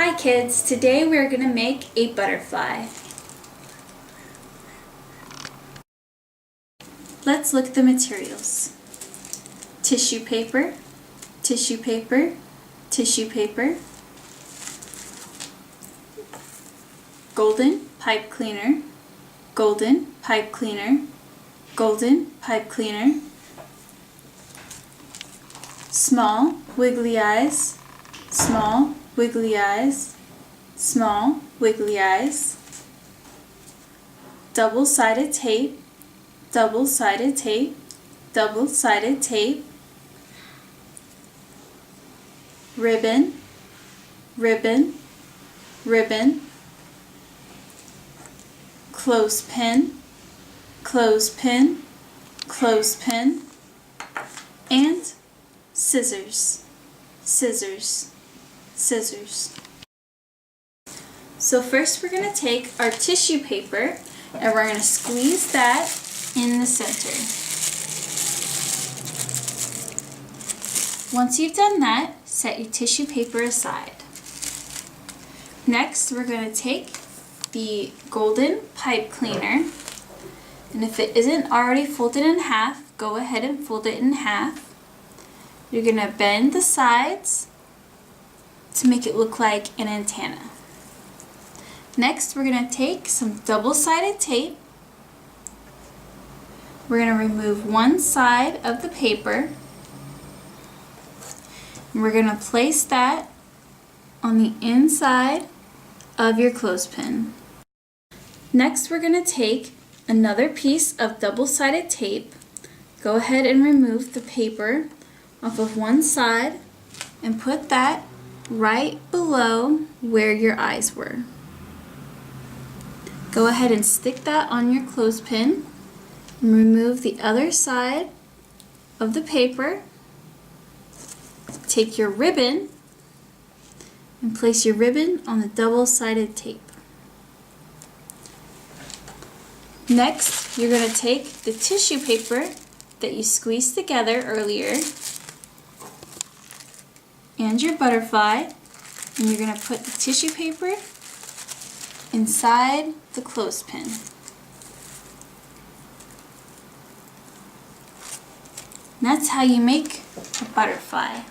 Hi kids, today we are going to make a butterfly. Let's look at the materials. Tissue paper, tissue paper, tissue paper, golden pipe cleaner, golden pipe cleaner, golden pipe cleaner, small wiggly eyes, small wiggly eyes, small wiggly eyes, double-sided tape, double-sided tape, double-sided tape, ribbon, ribbon, ribbon, clothespin, clothespin, clothespin, and scissors, scissors, scissors. So first we're going to take our tissue paper and we're going to squeeze that in the center. Once you've done that, set your tissue paper aside. Next we're going to take the golden pipe cleaner, and if it isn't already folded in half, go ahead and fold it in half. You're going to bend the sides to make it look like an antenna. Next, we're going to take some double-sided tape. We're going to remove one side of the paper. And we're going to place that on the inside of your clothespin. Next, we're going to take another piece of double-sided tape. Go ahead and remove the paper off of one side and put that right below where your eyes were. Go ahead and stick that on your clothespin and remove the other side of the paper. Take your ribbon and place your ribbon on the double-sided tape. Next, you're going to take the tissue paper that you squeezed together earlier and your butterfly, and you're going to put the tissue paper inside the clothespin. And that's how you make a butterfly.